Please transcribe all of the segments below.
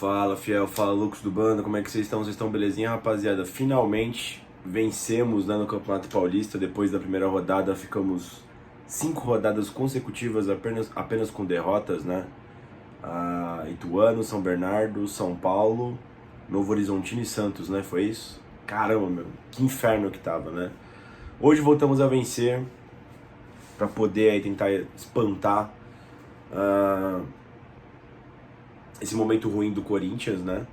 Fala, fiel, fala, loucos do bando, como é que vocês estão? Vocês estão belezinha, rapaziada? Finalmente vencemos, né, no Campeonato Paulista. Depois da primeira rodada, ficamos 5 rodadas consecutivas apenas com derrotas, né? Ituano, São Bernardo, São Paulo, Novo Horizontino e Santos, né? Foi isso? Caramba, meu, que inferno que tava, né? Hoje voltamos a vencer para poder aí tentar espantar esse momento ruim do Corinthians, né?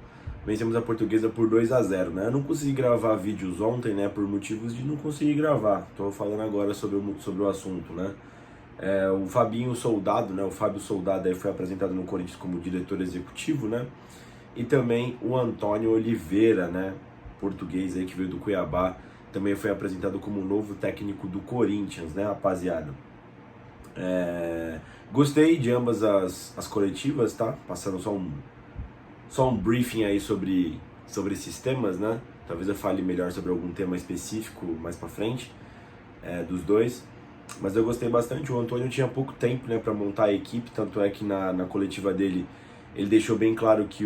Vencemos a Portuguesa por 2-0, né? Eu não consegui gravar vídeos ontem, né? Por motivos de não conseguir gravar. Tô falando agora sobre o assunto, né? O Fabinho Soldado, né? O Fábio Soldado aí foi apresentado no Corinthians como diretor executivo, né? E também o Antônio Oliveira, né? Português aí que veio do Cuiabá, também foi apresentado como novo técnico do Corinthians, né, rapaziada? Gostei de ambas as coletivas, tá? Passando só um briefing aí sobre esses temas, né? Talvez eu fale melhor sobre algum tema específico mais pra frente, dos dois. Mas eu gostei bastante. O Antônio tinha pouco tempo, né, pra montar a equipe, tanto é que na coletiva dele ele deixou bem claro que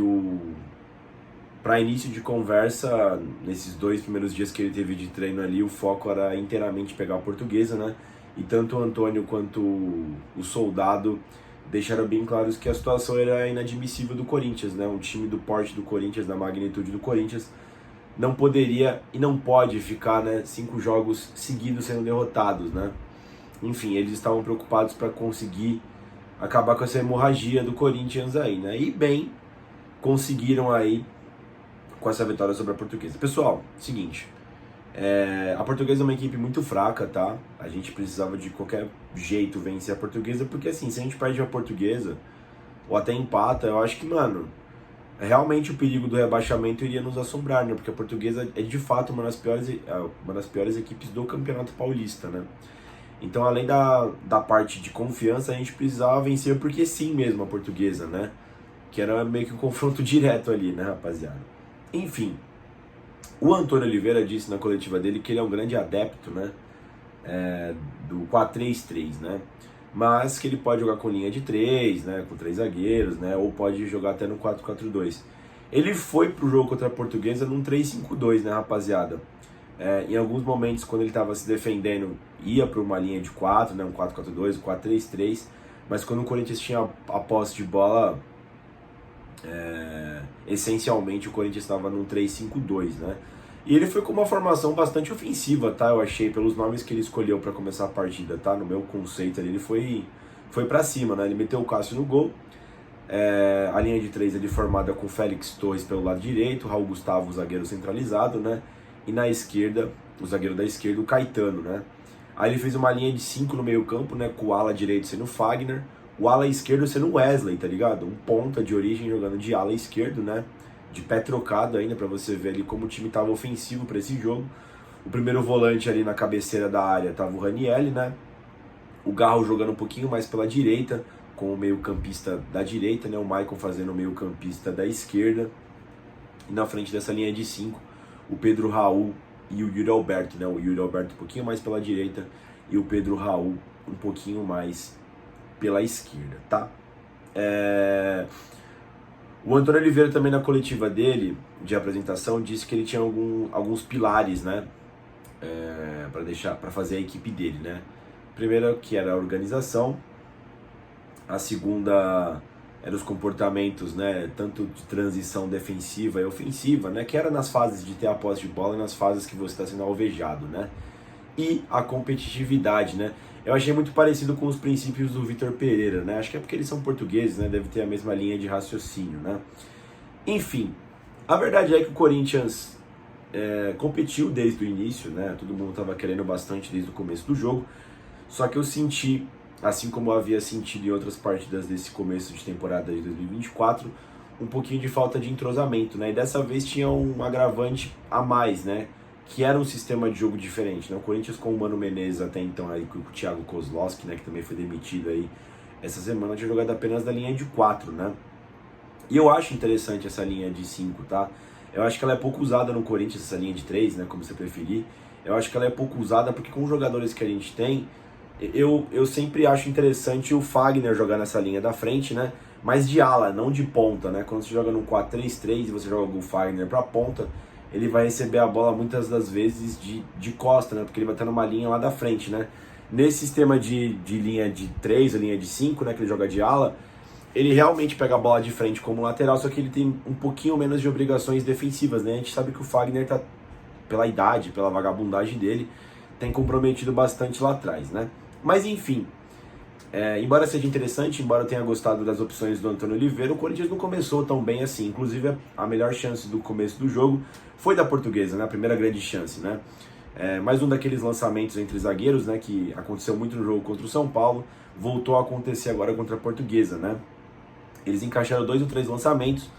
para início de conversa, nesses 2 primeiros dias que ele teve de treino ali, o foco era inteiramente pegar a Portuguesa, né? E tanto o Antônio quanto o Soldado deixaram bem claros que a situação era inadmissível do Corinthians, né? Um time do porte do Corinthians, da magnitude do Corinthians, não poderia e não pode ficar, né, 5 jogos seguidos sendo derrotados, né? Enfim, eles estavam preocupados para conseguir acabar com essa hemorragia do Corinthians aí, né? E bem, conseguiram aí com essa vitória sobre a Portuguesa. Pessoal, seguinte, a Portuguesa é uma equipe muito fraca, tá? A gente precisava de qualquer jeito vencer a Portuguesa, porque assim, se a gente perde a Portuguesa, ou até empata, eu acho que, mano, realmente o perigo do rebaixamento iria nos assombrar, né? Porque a Portuguesa é de fato uma das piores equipes do Campeonato Paulista, né? Então, além da parte de confiança, a gente precisava vencer porque sim mesmo a Portuguesa, né? Que era meio que um confronto direto ali, né, rapaziada? Enfim, o Antônio Oliveira disse na coletiva dele que ele é um grande adepto, né, do 4-3-3, né, mas que ele pode jogar com linha de 3, né, com 3 zagueiros, né, ou pode jogar até no 4-4-2. Ele foi pro jogo contra a Portuguesa num 3-5-2, né, rapaziada? Em alguns momentos, quando ele estava se defendendo, ia para uma linha de 4, né, um 4-4-2, um 4-3-3, mas quando o Corinthians tinha a posse de bola, essencialmente o Corinthians estava num 3-5-2, né? E ele foi com uma formação bastante ofensiva, tá? Eu achei, pelos nomes que ele escolheu para começar a partida, tá? No meu conceito ali, ele foi para cima, né? Ele meteu o Cássio no gol. A linha de 3 ali formada com Félix Torres pelo lado direito, Raul Gustavo, o zagueiro centralizado, né? E na esquerda, o zagueiro da esquerda, o Caetano, né? Aí ele fez uma linha de 5 no meio campo, né? Com o ala direito sendo o Fagner, o ala esquerdo sendo o Wesley, tá ligado? Um ponta de origem jogando de ala esquerdo, né? De pé trocado ainda, pra você ver ali como o time tava ofensivo pra esse jogo. O primeiro volante ali na cabeceira da área tava o Ranieri, né? O Garro jogando um pouquinho mais pela direita, com o meio campista da direita, né? O Maicon fazendo o meio campista da esquerda. E na frente dessa linha de 5, o Pedro Raul e o Yuri Alberto, né? O Yuri Alberto um pouquinho mais pela direita e o Pedro Raul um pouquinho mais pela esquerda, tá? O Antônio Oliveira também na coletiva dele, de apresentação, disse que ele tinha alguns pilares, né? Para fazer a equipe dele, né? Primeiro que era a organização, a segunda eram os comportamentos, né? Tanto de transição defensiva e ofensiva, né? Que era nas fases de ter a posse de bola e nas fases que você está sendo alvejado, né? E a competitividade, né? Eu achei muito parecido com os princípios do Vitor Pereira, né? Acho que é porque eles são portugueses, né? Deve ter a mesma linha de raciocínio, né? Enfim, a verdade é que o Corinthians competiu desde o início, né? Todo mundo estava querendo bastante desde o começo do jogo. Só que eu senti, assim como eu havia sentido em outras partidas desse começo de temporada de 2024, um pouquinho de falta de entrosamento, né? E dessa vez tinha um agravante a mais, né? Que era um sistema de jogo diferente, né? O Corinthians com o Mano Menezes até então, aí, com o Thiago Kozlowski, né? Que também foi demitido aí essa semana, tinha jogado apenas da linha de 4, né? E eu acho interessante essa linha de 5, tá? Eu acho que ela é pouco usada no Corinthians, essa linha de 3, né? Como você preferir. Eu acho que ela é pouco usada porque com os jogadores que a gente tem, eu sempre acho interessante o Fagner jogar nessa linha da frente, né? mas de ala, não de ponta, né? Quando você joga no 4-3-3 e você joga o Fagner para ponta, ele vai receber a bola muitas das vezes de costa, né? Porque ele vai estar numa linha lá da frente, né? Nesse sistema de linha de 3 ou linha de 5, né? Que ele joga de ala, ele realmente pega a bola de frente como lateral, só que ele tem um pouquinho menos de obrigações defensivas, né? A gente sabe que o Fagner tá, pela idade, pela vagabundagem dele, tem comprometido bastante lá atrás, né? Mas enfim, embora seja interessante, embora eu tenha gostado das opções do Antônio Oliveira, o Corinthians não começou tão bem assim. Inclusive, a melhor chance do começo do jogo foi da Portuguesa, né? A primeira grande chance, né? Mais um daqueles lançamentos entre zagueiros, né? Que aconteceu muito no jogo contra o São Paulo, voltou a acontecer agora contra a Portuguesa, né? Eles encaixaram 2 ou 3 lançamentos.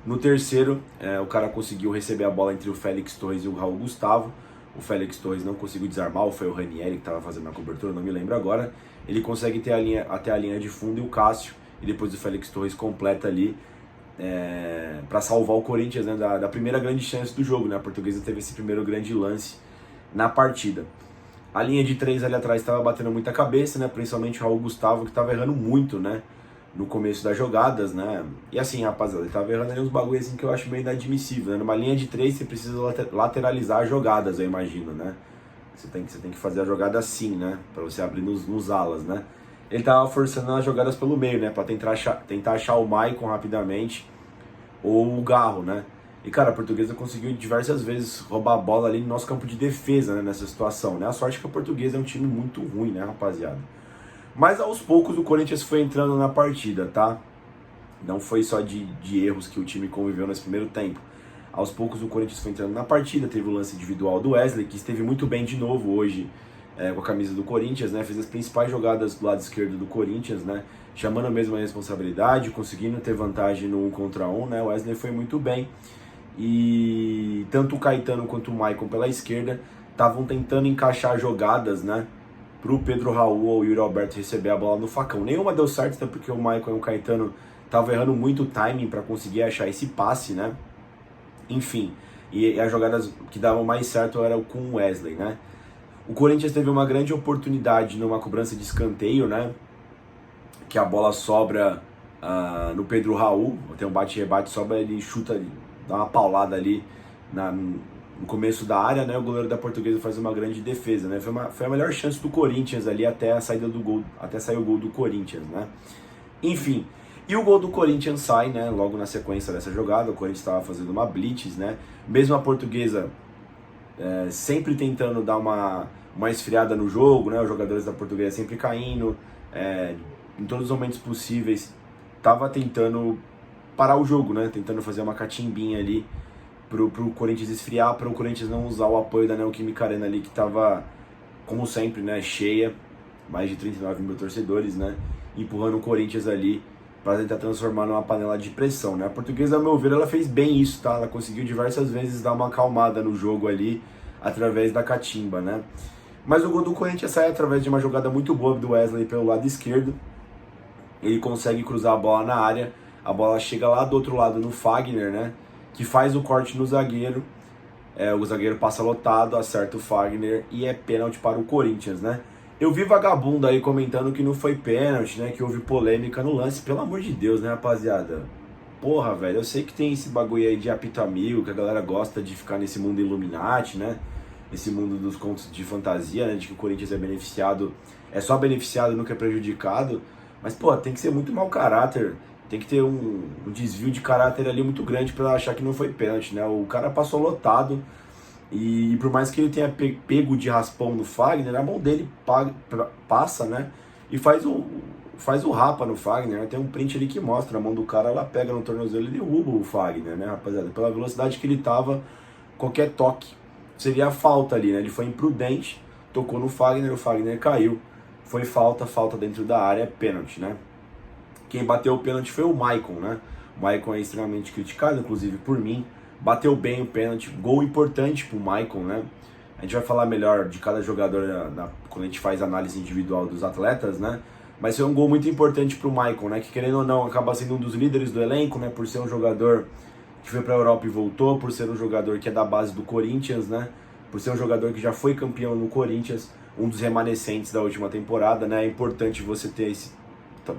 No terceiro, o cara conseguiu receber a bola entre o Félix Torres e o Raul Gustavo. O Félix Torres não conseguiu desarmar, ou foi o Ranieri que estava fazendo a cobertura, não me lembro agora. Ele consegue ter até a linha de fundo e o Cássio, e depois o Félix Torres completa ali para salvar o Corinthians, né, da primeira grande chance do jogo, né? A Portuguesa teve esse primeiro grande lance na partida. A linha de 3 ali atrás estava batendo muita cabeça, né? Principalmente o Raul Gustavo, que estava errando muito, né? No começo das jogadas, né? E assim, rapaziada, ele tava errando ali uns bagulho assim que eu acho meio inadmissível, né? Numa linha de 3 você precisa lateralizar as jogadas, eu imagino, né? Você tem que fazer a jogada assim, né? Pra você abrir nos alas, né? Ele tava forçando as jogadas pelo meio, né? Pra tentar achar o Maicon rapidamente ou o Garro, né? E cara, a Portuguesa conseguiu diversas vezes roubar a bola ali no nosso campo de defesa, né? Nessa situação, né? A sorte é que a Portuguesa é um time muito ruim, né, rapaziada? Mas aos poucos o Corinthians foi entrando na partida, tá? Não foi só de erros que o time conviveu nesse primeiro tempo. Aos poucos o Corinthians foi entrando na partida, teve o lance individual do Wesley, que esteve muito bem de novo hoje com a camisa do Corinthians, né? Fez as principais jogadas do lado esquerdo do Corinthians, né? Chamando mesmo a responsabilidade, conseguindo ter vantagem no 1 contra 1, né? O Wesley foi muito bem. E tanto o Caetano quanto o Maicon pela esquerda estavam tentando encaixar jogadas, né? Pro Pedro Raul ou o Yuri Alberto receber a bola no facão. Nenhuma deu certo, até porque o Maicon e o Caetano estavam errando muito o timing para conseguir achar esse passe, né? Enfim, e as jogadas que davam mais certo eram com o Wesley, né? O Corinthians teve uma grande oportunidade numa cobrança de escanteio, né? Que a bola sobra no Pedro Raul, tem um bate-rebate, sobra, ele chuta, dá uma paulada ali no começo da área, né? O goleiro da Portuguesa faz uma grande defesa, né? Foi a melhor chance do Corinthians ali até a saída do gol, até sair o gol do Corinthians, né? Enfim, e o gol do Corinthians sai, né? Logo na sequência dessa jogada, o Corinthians estava fazendo uma blitz, né? Mesmo a Portuguesa sempre tentando dar uma esfriada no jogo, né? Os jogadores da Portuguesa sempre caindo, em todos os momentos possíveis, tava tentando parar o jogo, né? Tentando fazer uma catimbinha ali pro Corinthians esfriar, para o Corinthians não usar o apoio da Neoquímica Arena ali, que tava, como sempre, né, cheia, mais de 39 mil torcedores, né, empurrando o Corinthians ali para tentar transformar numa panela de pressão, né. A Portuguesa, ao meu ver, ela fez bem isso, tá, ela conseguiu diversas vezes dar uma acalmada no jogo ali, através da catimba, né. Mas o gol do Corinthians sai através de uma jogada muito boa do Wesley pelo lado esquerdo, ele consegue cruzar a bola na área, a bola chega lá do outro lado no Fagner, né, que faz o corte no zagueiro, o zagueiro passa lotado, acerta o Fagner e é pênalti para o Corinthians, né? Eu vi vagabundo aí comentando que não foi pênalti, né? Que houve polêmica no lance, pelo amor de Deus, né, rapaziada? Porra, velho, eu sei que tem esse bagulho aí de apito amigo, que a galera gosta de ficar nesse mundo Illuminati, né? Esse mundo dos contos de fantasia, né? De que o Corinthians é beneficiado, é só beneficiado, nunca é prejudicado. Mas, pô, tem que ser muito mau caráter. Tem que ter um desvio de caráter ali muito grande para achar que não foi pênalti, né? O cara passou lotado e por mais que ele tenha pego de raspão no Fagner, a mão dele passa, né? E faz o rapa no Fagner, né? Tem um print ali que mostra a mão do cara, ela pega no tornozelo e derruba o Fagner, né, rapaziada? Pela velocidade que ele tava, qualquer toque seria falta ali, né? Ele foi imprudente, tocou no Fagner, o Fagner caiu. Foi falta dentro da área, é pênalti, né? Quem bateu o pênalti foi o Maicon, né? O Maicon é extremamente criticado, inclusive por mim. Bateu bem o pênalti, gol importante pro Maicon, né? A gente vai falar melhor de cada jogador quando a gente faz análise individual dos atletas, né? Mas foi um gol muito importante pro Maicon, né? Que querendo ou não, acaba sendo um dos líderes do elenco, né? Por ser um jogador que foi pra Europa e voltou, por ser um jogador que é da base do Corinthians, né? Por ser um jogador que já foi campeão no Corinthians, um dos remanescentes da última temporada, né? É importante você ter esse...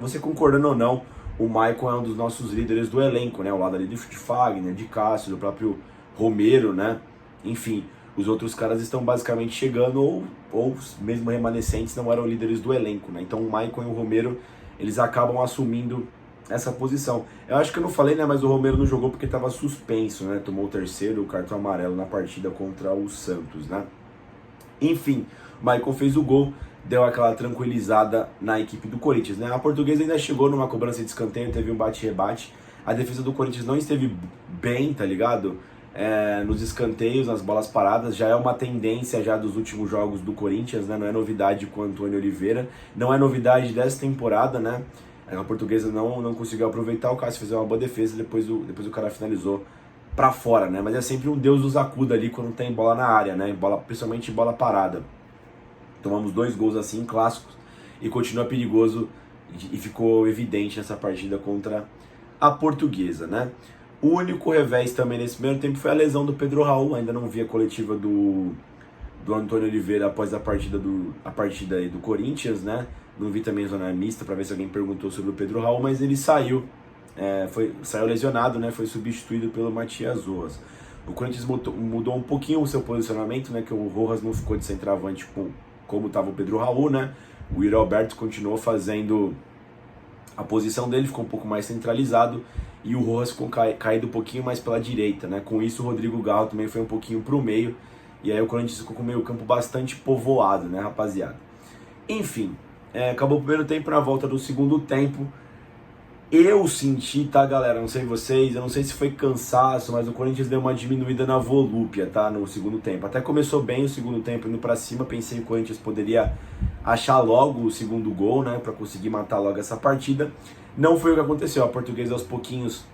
Você concordando ou não, o Maicon é um dos nossos líderes do elenco, né? Ao lado ali de Fagner, de Cássio, do próprio Romero, né? Enfim, os outros caras estão basicamente chegando ou mesmo remanescentes não eram líderes do elenco, né? Então o Maicon e o Romero, eles acabam assumindo essa posição. Eu acho que eu não falei, né? Mas o Romero não jogou porque estava suspenso, né? Tomou o terceiro cartão amarelo na partida contra o Santos, né? Enfim, o Maicon fez o gol, deu aquela tranquilizada na equipe do Corinthians, né? A Portuguesa ainda chegou numa cobrança de escanteio, teve um bate-rebate. A defesa do Corinthians não esteve bem, tá ligado? Nos escanteios, nas bolas paradas, já é uma tendência já dos últimos jogos do Corinthians, né? Não é novidade com o Antônio Oliveira, não é novidade dessa temporada, né? A Portuguesa não conseguiu aproveitar, o Cássio fez uma boa defesa, depois o cara finalizou pra fora, né? Mas é sempre um Deus nos acuda ali quando tem bola na área, né? Principalmente bola parada. Tomamos 2 gols assim, clássicos, e continua perigoso e ficou evidente nessa partida contra a Portuguesa, né? O único revés também nesse primeiro tempo foi a lesão do Pedro Raul. Ainda não vi a coletiva do Antônio Oliveira após a partida aí do Corinthians, né? Não vi também a zona mista para ver se alguém perguntou sobre o Pedro Raul, mas ele saiu lesionado, né? Foi substituído pelo Matias Rojas. O Corinthians mudou um pouquinho o seu posicionamento, né? Que o Rojas não ficou de centroavante como estava o Pedro Raul, né? O Yuri Alberto continuou fazendo a posição dele, ficou um pouco mais centralizado, e o Rojas ficou caído um pouquinho mais pela direita, né? Com isso o Rodrigo Garro também foi um pouquinho pro meio, e aí o Corinthians ficou com o meio campo bastante povoado, né, rapaziada? Enfim, acabou o primeiro tempo. Na volta do segundo tempo, eu senti, tá, galera? Não sei vocês, eu não sei se foi cansaço, mas o Corinthians deu uma diminuída na volúpia, tá? No segundo tempo. Até começou bem o segundo tempo, indo pra cima. Pensei que o Corinthians poderia achar logo o segundo gol, né? Pra conseguir matar logo essa partida. Não foi o que aconteceu. A Portuguesa aos pouquinhos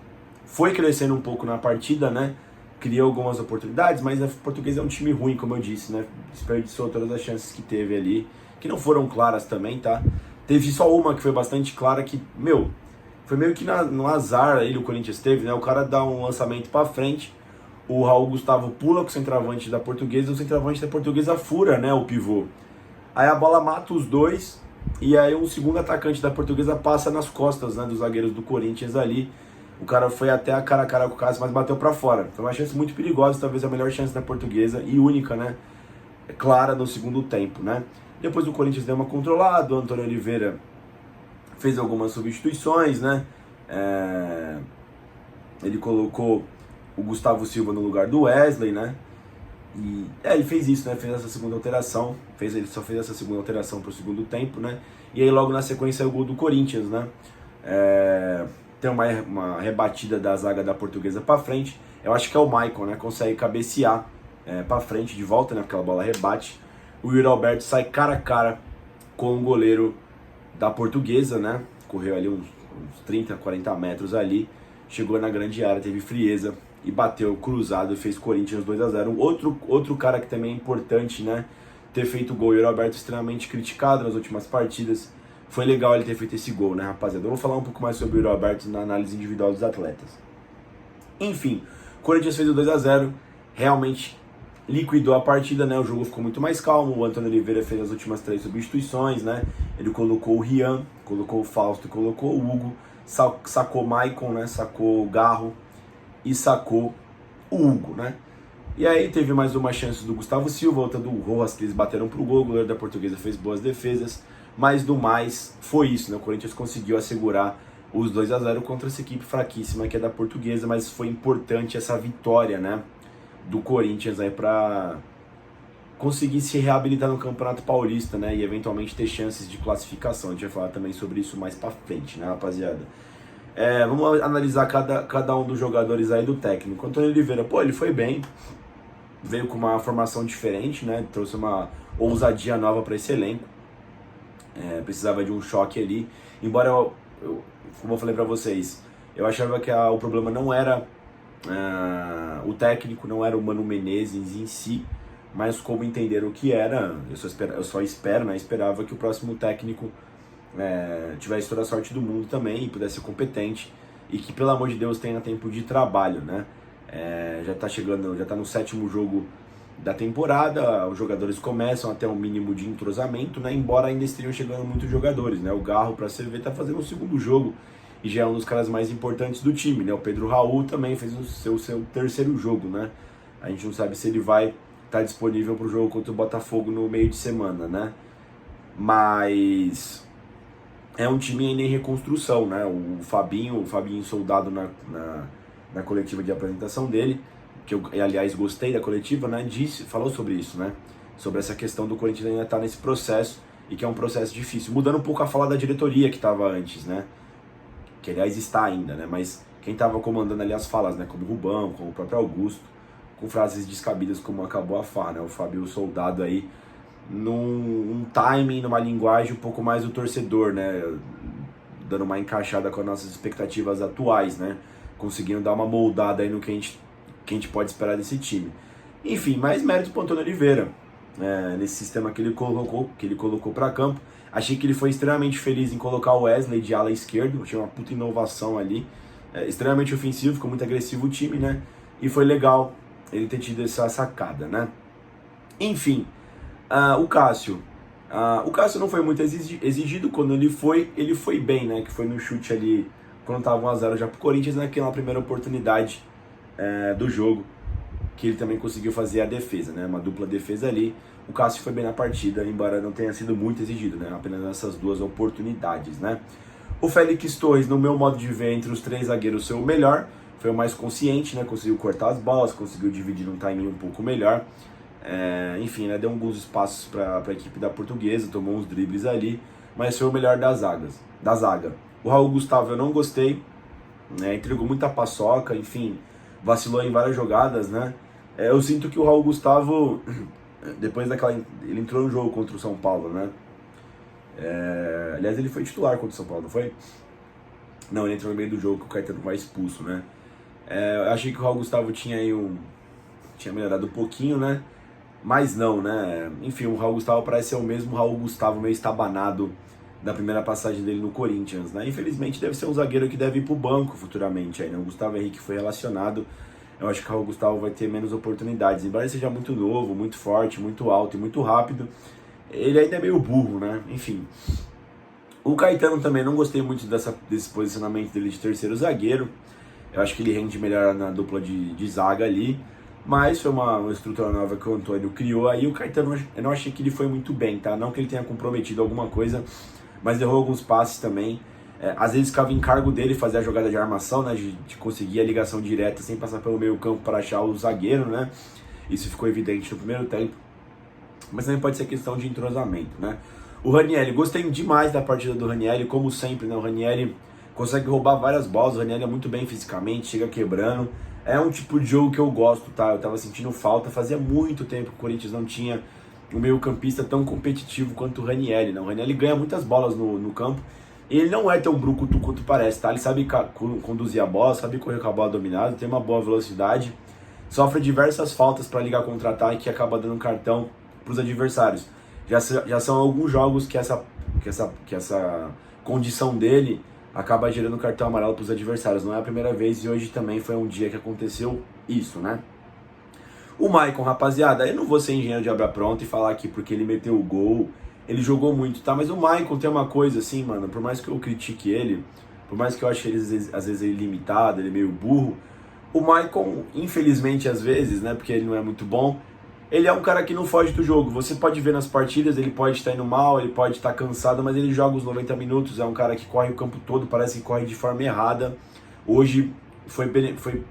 foi crescendo um pouco na partida, né? Criou algumas oportunidades, mas a Portuguesa é um time ruim, como eu disse, né? Desperdiçou todas as chances que teve ali, que não foram claras também, tá? Teve só uma que foi bastante clara, que, foi meio que no azar aí o Corinthians teve, né? O cara dá um lançamento pra frente, o Raul Gustavo pula com o centroavante da Portuguesa, o centroavante da Portuguesa fura, né, o pivô. Aí a bola mata os dois, e aí um segundo atacante da Portuguesa passa nas costas, né, dos zagueiros do Corinthians ali. O cara foi até a cara com o Cássio, mas bateu pra fora. Foi uma chance muito perigosa, talvez a melhor chance da Portuguesa, e única, né, clara no segundo tempo, né. Depois o Corinthians deu uma controlada, o Antônio Oliveira fez algumas substituições, né? Ele colocou o Gustavo Silva no lugar do Wesley, né? E ele fez isso, né? Fez essa segunda alteração. Ele só fez essa segunda alteração pro segundo tempo, né? E aí logo na sequência o gol do Corinthians, né? Tem uma rebatida da zaga da Portuguesa pra frente. Eu acho que é o Maicon, né? Consegue cabecear pra frente de volta, né? Porque aquela bola rebate. O Yuri Alberto sai cara a cara com o goleiro da Portuguesa, né? Correu ali uns 30, 40 metros ali, chegou na grande área, teve frieza e bateu cruzado e fez Corinthians 2-0. Outro cara que também é importante, né? Ter feito o gol. O Yuri Alberto extremamente criticado nas últimas partidas. Foi legal ele ter feito esse gol, né, rapaziada? Eu vou falar um pouco mais sobre o Yuri Alberto na análise individual dos atletas. Enfim, o Corinthians fez o 2-0, realmente liquidou a partida, né? O jogo ficou muito mais calmo. O Antônio Oliveira fez as últimas 3 substituições, né? Ele colocou o Rian, colocou o Fausto e colocou o Hugo, sacou o Maicon, né? Sacou o Garro e sacou o Hugo, né? E aí teve mais uma chance do Gustavo Silva, outra do Rojas, que eles bateram pro gol. O goleiro da Portuguesa fez boas defesas, mas do mais foi isso, né? O Corinthians conseguiu assegurar os 2-0 contra essa equipe fraquíssima que é da Portuguesa, mas foi importante essa vitória, né, do Corinthians aí para conseguir se reabilitar no Campeonato Paulista, né, e eventualmente ter chances de classificação. A gente vai falar também sobre isso mais para frente, né, rapaziada. Vamos analisar cada um dos jogadores aí do técnico. Antônio Oliveira, ele foi bem, veio com uma formação diferente, né, trouxe uma ousadia nova para esse elenco. Precisava de um choque ali, embora como eu falei para vocês, eu achava que o problema não era o técnico, não era o Mano Menezes em si, mas como entenderam o que era. Eu só esperava que o próximo técnico tivesse toda a sorte do mundo também e pudesse ser competente e que, pelo amor de Deus, tenha tempo de trabalho, né? Já tá chegando, já tá no 7º jogo da temporada, os jogadores começam a ter um mínimo de entrosamento, né? Embora ainda estejam chegando muitos jogadores, né? O Garro, para você ver, tá fazendo o 2º jogo e já é um dos caras mais importantes do time, né? O Pedro Raul também fez o seu terceiro jogo, né? A gente não sabe se ele vai estar disponível para o jogo contra o Botafogo no meio de semana, né? Mas é um time ainda em reconstrução, né? O Fabinho Soldado na coletiva de apresentação dele, que eu, aliás, gostei da coletiva, né? Falou sobre isso, né? Sobre essa questão do Corinthians ainda estar nesse processo e que é um processo difícil. Mudando um pouco a fala da diretoria que estava antes, né? Que, aliás, está ainda, né? Mas quem estava comandando ali as falas, né? Como o Rubão, como o próprio Augusto, com frases descabidas como acabou a farra, né? O Fabio Soldado aí num timing, numa linguagem um pouco mais do torcedor, né? Dando uma encaixada com as nossas expectativas atuais, né? Conseguindo dar uma moldada aí no que a gente pode esperar desse time. Enfim, mais mérito pro Antônio Oliveira, nesse sistema que ele colocou para campo. Achei que ele foi extremamente feliz em colocar o Wesley de ala esquerdo, achei uma puta inovação ali, extremamente ofensivo, ficou muito agressivo o time, né? E foi legal ele ter tido essa sacada, né? Enfim, o Cássio não foi muito exigido. Quando ele foi bem, né? Que foi no chute ali, quando tava 1-0 já pro Corinthians, naquela primeira oportunidade do jogo, que ele também conseguiu fazer a defesa, né? Uma dupla defesa ali. O Cássio foi bem na partida, embora não tenha sido muito exigido, né? Apenas nessas duas oportunidades, né? O Félix Torres, no meu modo de ver, entre os três zagueiros, foi o melhor, foi o mais consciente, né? Conseguiu cortar as bolas, conseguiu dividir num timing um pouco melhor. Enfim, né? Deu alguns espaços para a equipe da Portuguesa, tomou uns dribles ali, mas foi o melhor da zaga. O Raul Gustavo eu não gostei, né? Entregou muita paçoca, enfim, vacilou em várias jogadas, né? Eu sinto que o Raul Gustavo, depois daquela... Ele entrou no jogo contra o São Paulo, né? Aliás, ele foi titular contra o São Paulo, não foi? Não, ele entrou no meio do jogo que o Caetano vai expulso, né? Eu achei que o Raul Gustavo tinha melhorado um pouquinho, né? Mas não, né? Enfim, o Raul Gustavo parece ser o mesmo Raul Gustavo meio estabanado da primeira passagem dele no Corinthians, né? Infelizmente deve ser um zagueiro que deve ir pro banco futuramente aí, né? O Gustavo Henrique foi relacionado. Eu acho que o Raul Gustavo vai ter menos oportunidades. Embora ele seja muito novo, muito forte, muito alto e muito rápido, ele ainda é meio burro, né? Enfim. O Caetano também não gostei muito desse posicionamento dele de terceiro zagueiro. Eu acho que ele rende melhor na dupla de zaga ali. Mas foi uma estrutura nova que o Antônio criou aí. O Caetano, eu não achei que ele foi muito bem, tá? Não que ele tenha comprometido alguma coisa, mas errou alguns passes também. Às vezes ficava em cargo dele fazer a jogada de armação, né? De conseguir a ligação direta sem passar pelo meio campo para achar o zagueiro, né? Isso ficou evidente no primeiro tempo. Mas também pode ser questão de entrosamento, né? O Ranieri, gostei demais da partida do Ranieri, como sempre, né? O Ranieri consegue roubar várias bolas, o Ranieri é muito bem fisicamente, chega quebrando. É um tipo de jogo que eu gosto, tá? Eu tava sentindo falta, fazia muito tempo que o Corinthians não tinha um meio-campista tão competitivo quanto o Ranieri, né? O Ranieri ganha muitas bolas no campo, e ele não é tão brucutu quanto parece, tá? Ele sabe conduzir a bola, sabe correr com a bola dominada, tem uma boa velocidade, sofre diversas faltas para ligar contra-ataque e acaba dando cartão pros adversários. Já são alguns jogos que essa condição dele acaba gerando cartão amarelo para os adversários. Não é a primeira vez, e hoje também foi um dia que aconteceu isso, né? O Maicon, rapaziada, eu não vou ser engenheiro de obra pronta e falar aqui porque ele meteu o gol, ele jogou muito, tá? Mas o Maicon tem uma coisa assim, mano, por mais que eu critique ele, por mais que eu ache ele às vezes ele limitado, ele meio burro, o Maicon, infelizmente às vezes, né, porque ele não é muito bom, ele é um cara que não foge do jogo. Você pode ver nas partidas, ele pode estar indo mal, ele pode estar cansado, mas ele joga os 90 minutos, é um cara que corre o campo todo, parece que corre de forma errada. Hoje foi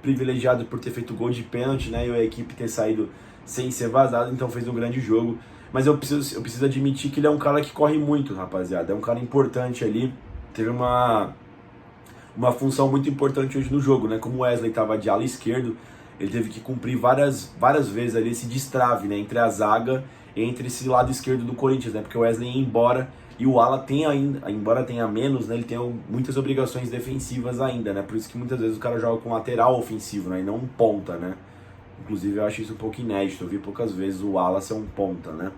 privilegiado por ter feito gol de pênalti, né, e a equipe ter saído sem ser vazado, então fez um grande jogo. Mas eu preciso admitir que ele é um cara que corre muito, rapaziada. É um cara importante ali, teve uma função muito importante hoje no jogo, né, como o Wesley estava de ala esquerdo, ele teve que cumprir várias vezes ali esse destrave, né, entre a zaga e entre esse lado esquerdo do Corinthians, né, porque o Wesley ia embora e o ala tem ainda, embora tenha menos, né, ele tem muitas obrigações defensivas ainda, né, por isso que muitas vezes o cara joga com lateral ofensivo, né, e não um ponta, né. Inclusive eu acho isso um pouco inédito, eu vi poucas vezes o ala ser um ponta, né.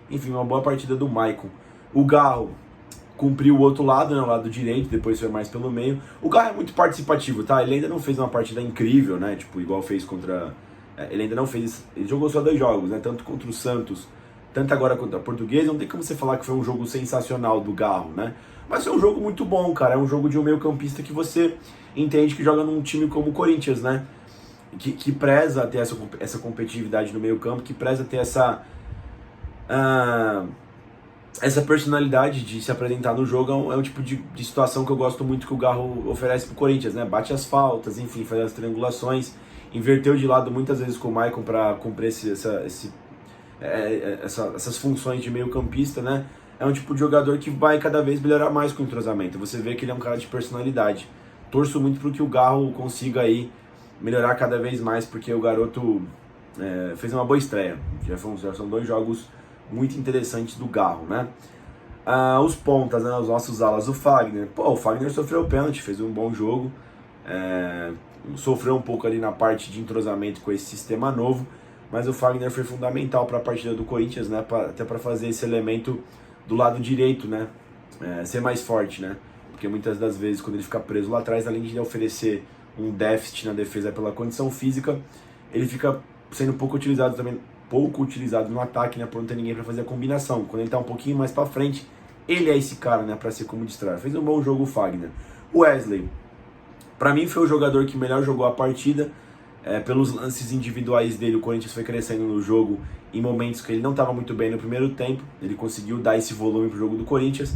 Enfim, uma boa partida do Maicon. O Garro cumpriu o outro lado, né, o lado direito, depois foi mais pelo meio. O Garro é muito participativo, tá? Ele ainda não fez uma partida incrível, né? Tipo, igual fez contra... Ele ainda não fez... Ele jogou só 2 jogos, né? Tanto contra o Santos tanto agora quanto a Portuguesa, não tem como você falar que foi um jogo sensacional do Garro, né? Mas foi um jogo muito bom, cara. É um jogo de um meio-campista que você entende que joga num time como o Corinthians, né? Que preza ter essa competitividade no meio-campo, que preza ter essa personalidade de se apresentar no jogo. É um tipo de situação que eu gosto muito que o Garro oferece pro Corinthians, né? Bate as faltas, enfim, faz as triangulações, inverteu de lado muitas vezes com o Maicon para cumprir essas funções de meio-campista, né? É um tipo de jogador que vai cada vez melhorar mais com o entrosamento. Você vê que ele é um cara de personalidade. Torço muito para que o Garro consiga aí melhorar cada vez mais, porque o garoto fez uma boa estreia. Já são 2 jogos muito interessantes do Garro, né? Os pontas, né? Os nossos alas, o Fagner. Pô, o Fagner sofreu pênalti, fez um bom jogo. Sofreu um pouco ali na parte de entrosamento com esse sistema novo, mas o Fagner foi fundamental para a partida do Corinthians, né? Até para fazer esse elemento do lado direito, né? Ser mais forte, né? Porque muitas das vezes, quando ele fica preso lá atrás, além de oferecer um déficit na defesa pela condição física, ele fica sendo pouco utilizado no ataque, né, por não ter ninguém para fazer a combinação. Quando ele tá um pouquinho mais para frente, ele é esse cara, né, para ser como distrair. Fez um bom jogo o Fagner. O Wesley, para mim foi o jogador que melhor jogou a partida. Pelos lances individuais dele, o Corinthians foi crescendo no jogo em momentos que ele não estava muito bem no primeiro tempo. Ele conseguiu dar esse volume pro jogo do Corinthians.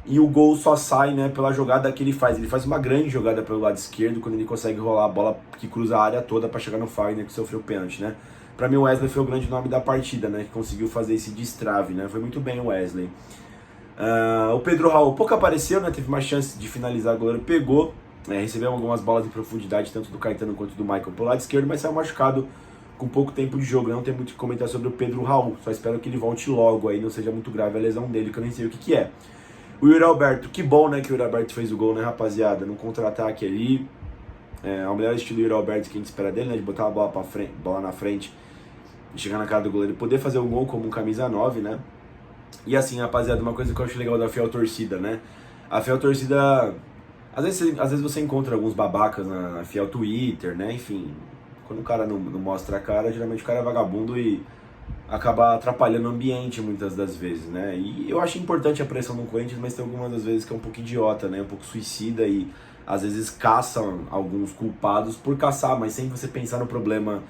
E o gol só sai, né, pela jogada que ele faz. Ele faz uma grande jogada pelo lado esquerdo, quando ele consegue rolar a bola que cruza a área toda para chegar no Fagner, que sofreu pênalti, né? Para mim o Wesley foi o grande nome da partida, né, que conseguiu fazer esse destrave, né? Foi muito bem o Wesley. O Pedro Raul pouco apareceu, né? Teve uma chance de finalizar, o goleiro pegou, recebeu algumas bolas em profundidade, tanto do Caetano quanto do Michael pelo lado esquerdo, mas saiu machucado com pouco tempo de jogo. Não tem muito o que comentar sobre o Pedro Raul, só espero que ele volte logo aí, não seja muito grave a lesão dele, que eu nem sei o que é. O Yuri Alberto, que bom, né, que o Yuri Alberto fez o gol, né, rapaziada, no contra-ataque ali. O melhor estilo Yuri Alberto que a gente espera dele, né, de botar a bola na frente e chegar na cara do goleiro, poder fazer um gol como um camisa 9, né. E assim, rapaziada, uma coisa que eu acho legal da fiel torcida, né, a fiel torcida, às vezes você encontra alguns babacas na fiel Twitter, né, enfim, quando o cara não mostra a cara, geralmente o cara é vagabundo e acaba atrapalhando o ambiente muitas das vezes, né? E eu acho importante a pressão no Corinthians, mas tem algumas das vezes que é um pouco idiota, né? Um pouco suicida e às vezes caçam alguns culpados por caçar, mas sem você pensar no problema,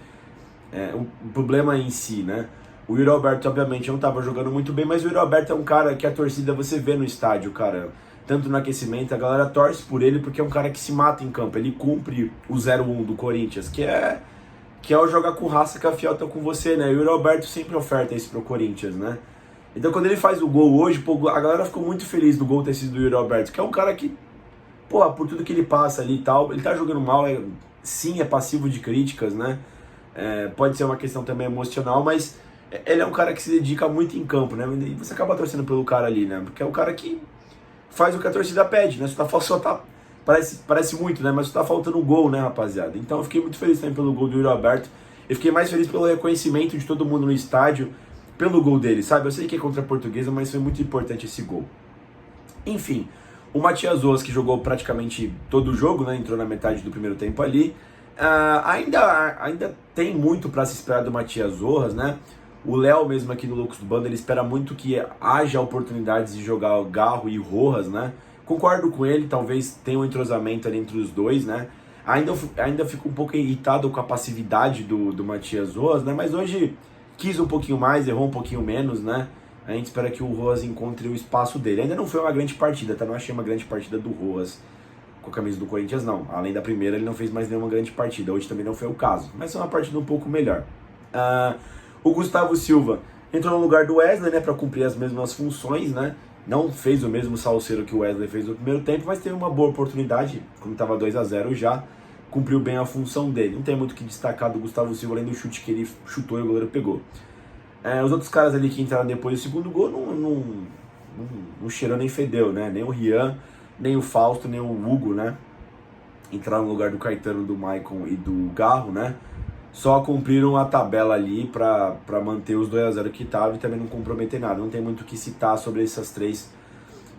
o problema em si, né? O Yuri Alberto, obviamente, não estava jogando muito bem, mas o Yuri Alberto é um cara que a torcida você vê no estádio, cara. Tanto no aquecimento, a galera torce por ele porque é um cara que se mata em campo. Ele cumpre o 0-1 do Corinthians, que é o jogar com raça que a fiel tá com você, né? E o Yuri Alberto sempre oferta isso pro Corinthians, né? Então quando ele faz o gol hoje, pô, a galera ficou muito feliz do gol ter sido do Yuri Alberto, que é um cara que, pô, por tudo que ele passa ali e tal, ele tá jogando mal, sim, é passivo de críticas, né? Pode ser uma questão também emocional, mas ele é um cara que se dedica muito em campo, né? E você acaba torcendo pelo cara ali, né? Porque é o cara que faz o que a torcida pede, né? Parece muito, né? Mas tá faltando um gol, né, rapaziada? Então eu fiquei muito feliz também pelo gol do Yuri Alberto. Eu fiquei mais feliz pelo reconhecimento de todo mundo no estádio, pelo gol dele, sabe? Eu sei que é contra a Portuguesa, mas foi muito importante esse gol. Enfim, o Matias Rojas, que jogou praticamente todo o jogo, né? Entrou na metade do primeiro tempo ali. Ainda tem muito para se esperar do Matias Rojas, né? O Léo mesmo aqui no Loucos do Bando, ele espera muito que haja oportunidades de jogar o Garro e Rojas, né? Concordo com ele, talvez tenha um entrosamento ali entre os dois, né? Ainda fico um pouco irritado com a passividade do Matias Rojas, né? Mas hoje quis um pouquinho mais, errou um pouquinho menos, né? A gente espera que o Rojas encontre o espaço dele. Ainda não foi uma grande partida, tá? Não achei uma grande partida do Rojas com a camisa do Corinthians, não. Além da primeira, ele não fez mais nenhuma grande partida. Hoje também não foi o caso, mas foi uma partida um pouco melhor. O Gustavo Silva entrou no lugar do Wesley, né? Para cumprir as mesmas funções, né? Não fez o mesmo salseiro que o Wesley fez no primeiro tempo, mas teve uma boa oportunidade, quando estava 2-0 já, cumpriu bem a função dele. Não tem muito o que destacar do Gustavo Silva, além do chute que ele chutou e o goleiro pegou. Os outros caras ali que entraram depois do segundo gol não cheirou nem fedeu, né? Nem o Rian, nem o Fausto, nem o Hugo, né? Entraram no lugar do Caetano, do Maicon e do Garro, né? Só cumpriram a tabela ali para manter os 2-0 que estavam e também não comprometer nada. Não tem muito o que citar sobre essas 3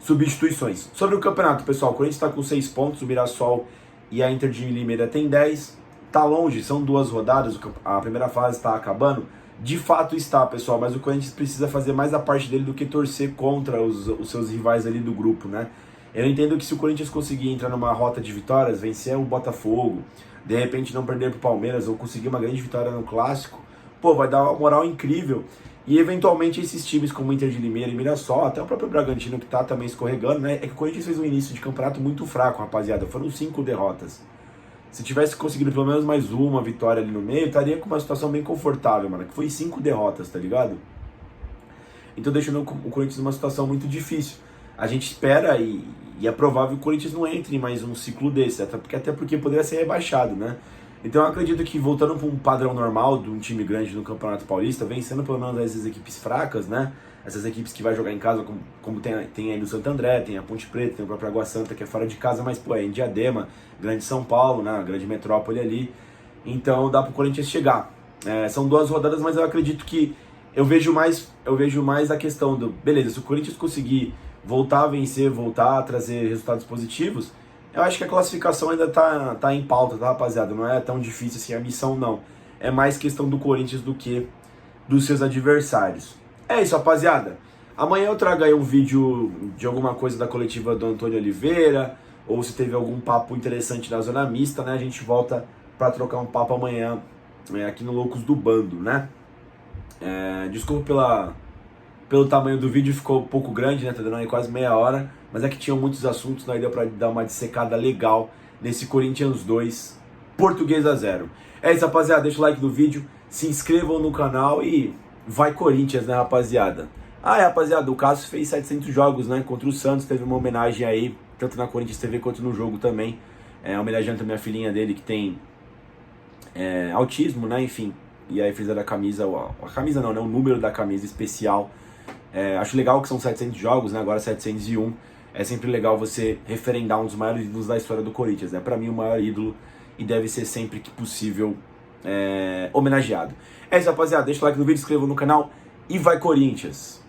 substituições. Sobre o campeonato, pessoal, o Corinthians está com 6 pontos, o Mirassol e a Inter de Limeira tem 10. Tá longe, são 2 rodadas, a primeira fase está acabando. De fato está, pessoal, mas o Corinthians precisa fazer mais a parte dele do que torcer contra os seus rivais ali do grupo, né? Eu entendo que se o Corinthians conseguir entrar numa rota de vitórias, vencer o Botafogo, de repente não perder pro Palmeiras ou conseguir uma grande vitória no Clássico, pô, vai dar uma moral incrível. E eventualmente esses times como Inter de Limeira e Mirassol, até o próprio Bragantino que tá também escorregando, né? É que o Corinthians fez um início de campeonato muito fraco, rapaziada. Foram 5 derrotas. Se tivesse conseguido pelo menos mais uma vitória ali no meio, estaria com uma situação bem confortável, mano. Que foi 5 derrotas, tá ligado? Então deixando o Corinthians numa situação muito difícil. A gente espera e é provável que o Corinthians não entre em mais um ciclo desse, até porque poderia ser rebaixado, né? Então eu acredito que voltando para um padrão normal de um time grande no Campeonato Paulista, vencendo pelo menos essas equipes fracas, né? Essas equipes que vai jogar em casa, como tem aí no Santo André, tem a Ponte Preta, tem o próprio Água Santa, que é fora de casa, mas pô, é em Diadema, grande São Paulo, né? Grande metrópole ali. Então dá pro Corinthians chegar. São 2 rodadas, mas eu acredito que eu vejo mais a questão do, beleza, se o Corinthians conseguir voltar a vencer, voltar a trazer resultados positivos, eu acho que a classificação ainda tá em pauta, tá, rapaziada? Não é tão difícil assim a missão, não. É mais questão do Corinthians do que dos seus adversários. É isso, rapaziada. Amanhã eu trago aí um vídeo de alguma coisa da coletiva do Antônio Oliveira, ou se teve algum papo interessante na zona mista, né? A gente volta pra trocar um papo amanhã aqui no Loucos do Bando, né? Desculpa pelo tamanho do vídeo, ficou um pouco grande, né? Tá dando aí quase meia hora, mas é que tinham muitos assuntos, né? Deu pra dar uma dissecada legal nesse Corinthians 2, Português a 0. É isso, rapaziada. Deixa o like no vídeo, se inscrevam no canal e vai Corinthians, né, rapaziada? Rapaziada, o Cássio fez 700 jogos, né? Contra o Santos, teve uma homenagem aí, tanto na Corinthians TV quanto no jogo também. Homenageando também a filhinha dele que tem autismo, né? Enfim. E aí fizeram a camisa, a camisa não, né? O número da camisa especial. Acho legal que são 700 jogos, né? Agora 701. É sempre legal você referendar um dos maiores ídolos da história do Corinthians, né? Pra mim, o maior ídolo e deve ser sempre que possível homenageado. É isso, rapaziada. Deixa o like no vídeo, inscreva no canal e vai Corinthians!